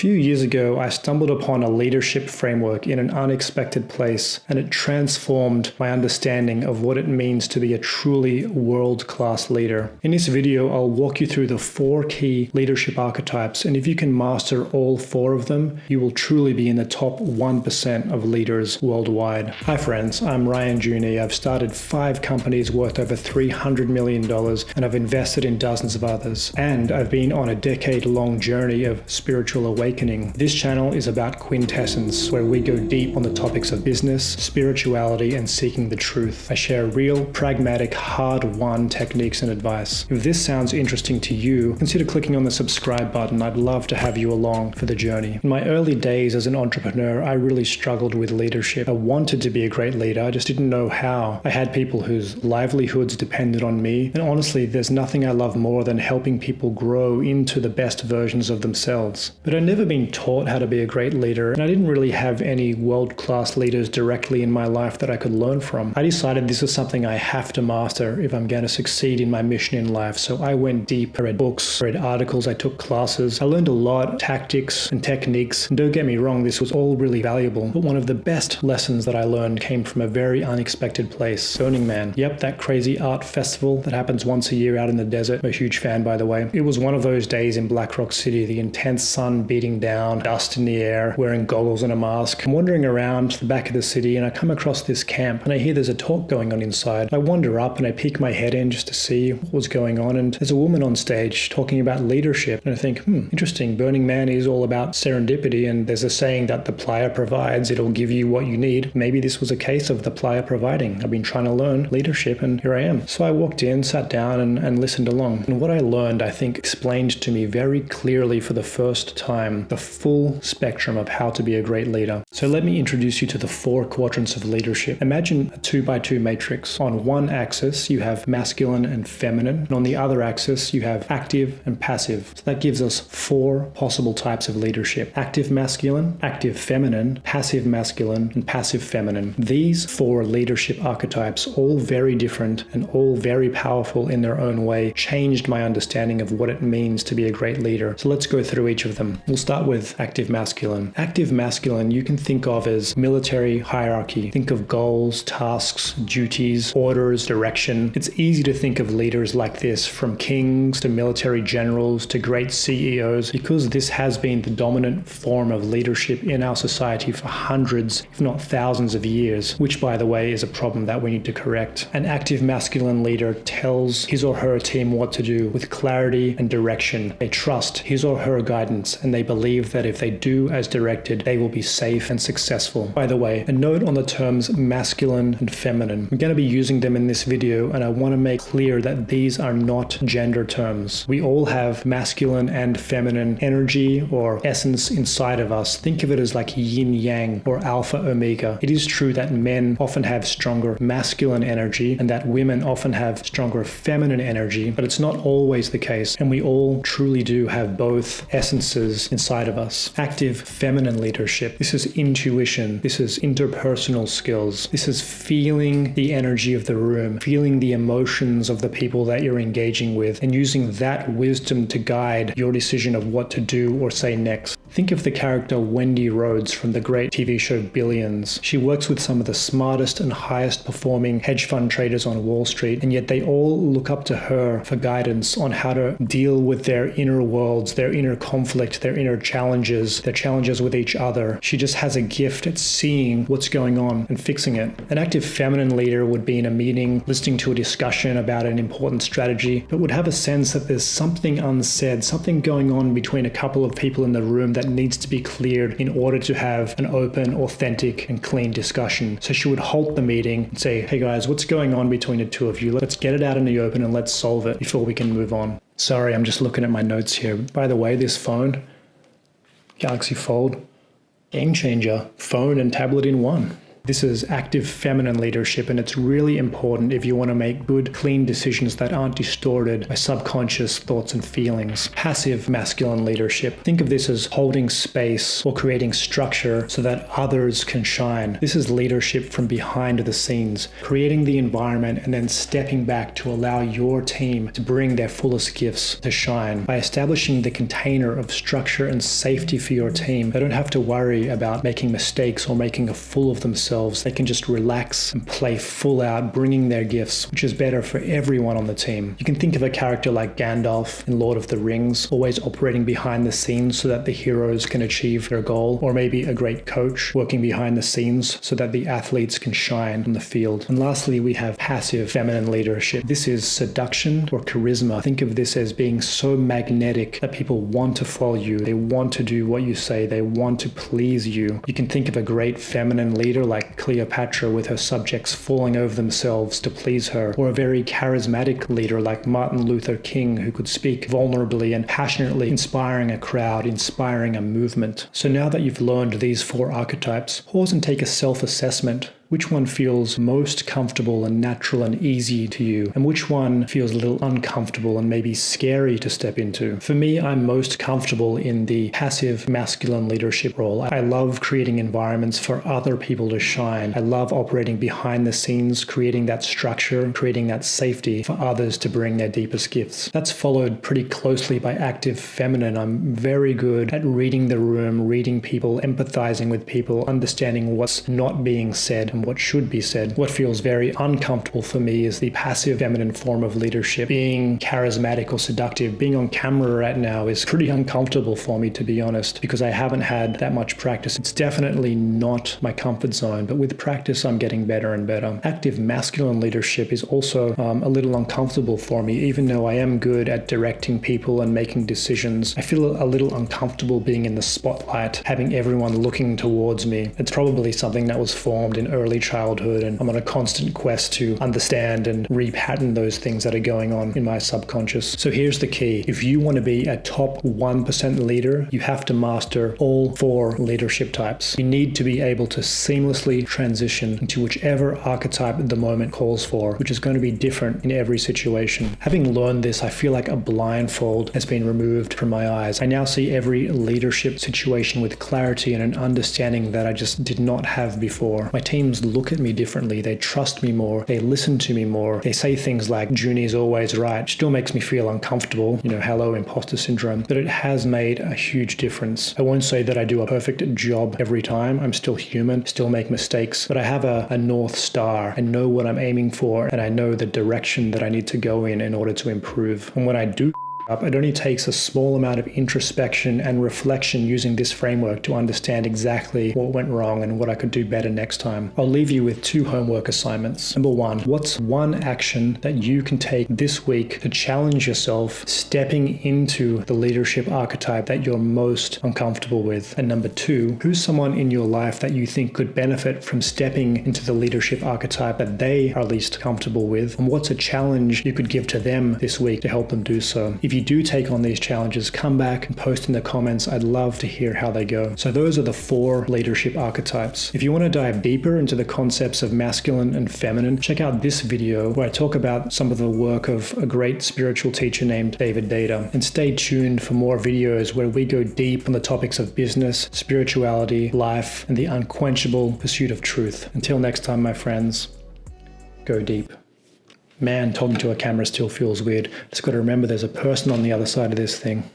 few years ago, I stumbled upon a leadership framework in an unexpected place, and it transformed my understanding of what it means to be a truly world-class leader. In this video, I'll walk you through the 4 key leadership archetypes, and if you can master all 4 of them, you will truly be in the top 1% of leaders worldwide. Hi friends, I'm Ryan Juni. I've started 5 companies worth over $300 million, and I've invested in dozens of others. And I've been on a decade-long journey of spiritual awakening. This channel is about Quintessence, where we go deep on the topics of business, spirituality, and seeking the truth. I share real, pragmatic, hard-won techniques and advice. If this sounds interesting to you, consider clicking on the subscribe button. I'd love to have you along for the journey. In my early days as an entrepreneur, I really struggled with leadership. I wanted to be a great leader, I just didn't know how. I had people whose livelihoods depended on me, and honestly, there's nothing I love more than helping people grow into the best versions of themselves. But I'd never been taught how to be a great leader, and I didn't really have any world-class leaders directly in my life that I could learn from. I decided this is something I have to master if I'm going to succeed in my mission in life, so I went deep. I read books, read articles, I took classes. I learned a lot, tactics and techniques, and don't get me wrong, this was all really valuable, but one of the best lessons that I learned came from a very unexpected place. Burning Man. Yep, that crazy art festival that happens once a year out in the desert. I'm a huge fan, by the way. It was one of those days in Black Rock City, the intense sun beating down, dust in the air, wearing goggles and a mask. I'm wandering around the back of the city and I come across this camp and I hear there's a talk going on inside. I wander up and I peek my head in just to see what was going on, and there's a woman on stage talking about leadership, and I think, interesting. Burning Man is all about serendipity, and there's a saying that the plier provides, it'll give you what you need. Maybe this was a case of the plier providing. I've been trying to learn leadership and here I am. So I walked in, sat down and listened along. And what I learned, I think, explained to me very clearly for the first time the full spectrum of how to be a great leader. So let me introduce you to the 4 quadrants of leadership. Imagine a 2x2 matrix. On one axis, you have masculine and feminine, and on the other axis, you have active and passive. So that gives us 4 possible types of leadership: active masculine, active feminine, passive masculine, and passive feminine. These 4 leadership archetypes, all very different and all very powerful in their own way, changed my understanding of what it means to be a great leader. So let's go through each of them. We'll start with active masculine. Active masculine you can think of as military hierarchy. Think of goals, tasks, duties, orders, direction. It's easy to think of leaders like this, from kings to military generals to great CEOs, because this has been the dominant form of leadership in our society for hundreds, if not thousands of years, which by the way is a problem that we need to correct. An active masculine leader tells his or her team what to do with clarity and direction. They trust his or her guidance, and they believe that if they do as directed, they will be safe and successful. By the way, a note on the terms masculine and feminine. I'm going to be using them in this video, and I want to make clear that these are not gender terms. We all have masculine and feminine energy or essence inside of us. Think of it as like yin yang or alpha omega. It is true that men often have stronger masculine energy and that women often have stronger feminine energy, but it's not always the case, and we all truly do have both essences inside of us. Active feminine leadership. This is intuition. This is interpersonal skills. This is feeling the energy of the room, feeling the emotions of the people that you're engaging with, and using that wisdom to guide your decision of what to do or say next. Think of the character Wendy Rhodes from the great TV show Billions. She works with some of the smartest and highest performing hedge fund traders on Wall Street, and yet they all look up to her for guidance on how to deal with their inner worlds, their inner conflict, their inner challenges, their challenges with each other. She just has a gift at seeing what's going on and fixing it. An active feminine leader would be in a meeting, listening to a discussion about an important strategy, but would have a sense that there's something unsaid, something going on between a couple of people in the room that needs to be cleared in order to have an open, authentic, and clean discussion. So she would halt the meeting and say, hey guys, what's going on between the two of you? Let's get it out in the open and let's solve it before we can move on. Sorry, I'm just looking at my notes here. By the way, this phone, Galaxy Fold, game changer, phone and tablet in one. This is active feminine leadership, and it's really important if you want to make good, clean decisions that aren't distorted by subconscious thoughts and feelings. Passive masculine leadership. Think of this as holding space or creating structure so that others can shine. This is leadership from behind the scenes, creating the environment and then stepping back to allow your team to bring their fullest gifts to shine. By establishing the container of structure and safety for your team, they don't have to worry about making mistakes or making a fool of themselves. They can just relax and play full out, bringing their gifts, which is better for everyone on the team. You can think of a character like Gandalf in Lord of the Rings, always operating behind the scenes so that the heroes can achieve their goal, or maybe a great coach working behind the scenes so that the athletes can shine on the field. And lastly, we have passive feminine leadership. This is seduction or charisma. Think of this as being so magnetic that people want to follow you. They want to do what you say. They want to please you. You can think of a great feminine leader like Cleopatra with her subjects falling over themselves to please her, or a very charismatic leader like Martin Luther King, who could speak vulnerably and passionately, inspiring a crowd, inspiring a movement. So now that you've learned these 4 archetypes, pause and take a self-assessment. Which one feels most comfortable and natural and easy to you? And which one feels a little uncomfortable and maybe scary to step into? For me, I'm most comfortable in the passive masculine leadership role. I love creating environments for other people to shine. I love operating behind the scenes, creating that structure, creating that safety for others to bring their deepest gifts. That's followed pretty closely by active feminine. I'm very good at reading the room, reading people, empathizing with people, understanding what's not being said and what should be said. What feels very uncomfortable for me is the passive feminine form of leadership. Being charismatic or seductive, being on camera right now is pretty uncomfortable for me, to be honest, because I haven't had that much practice. It's definitely not my comfort zone, but with practice, I'm getting better and better. Active masculine leadership is also a little uncomfortable for me, even though I am good at directing people and making decisions. I feel a little uncomfortable being in the spotlight, having everyone looking towards me. It's probably something that was formed in early childhood, and I'm on a constant quest to understand and repattern those things that are going on in my subconscious. So here's the key. If you want to be a top 1% leader, you have to master all 4 leadership types. You need to be able to seamlessly transition into whichever archetype the moment calls for, which is going to be different in every situation. Having learned this, I feel like a blindfold has been removed from my eyes. I now see every leadership situation with clarity and an understanding that I just did not have before. My teams look at me differently. They trust me more. They listen to me more. They say things like, Junie's always right. Still makes me feel uncomfortable. Hello, imposter syndrome. But it has made a huge difference. I won't say that I do a perfect job every time. I'm still human, still make mistakes, but I have a North Star. I know what I'm aiming for, and I know the direction that I need to go in order to improve. And when I do up, it only takes a small amount of introspection and reflection using this framework to understand exactly what went wrong and what I could do better next time. I'll leave you with 2 homework assignments. Number 1, what's one action that you can take this week to challenge yourself stepping into the leadership archetype that you're most uncomfortable with? And number 2, who's someone in your life that you think could benefit from stepping into the leadership archetype that they are least comfortable with? And what's a challenge you could give to them this week to help them do so? If you do take on these challenges, come back and post in the comments. I'd love to hear how they go. So those are the 4 leadership archetypes. If you want to dive deeper into the concepts of masculine and feminine, check out this video where I talk about some of the work of a great spiritual teacher named David Data. And stay tuned for more videos where we go deep on the topics of business, spirituality, life, and the unquenchable pursuit of truth. Until next time, my friends, go deep. Man, talking to a camera still feels weird. Just got to remember there's a person on the other side of this thing.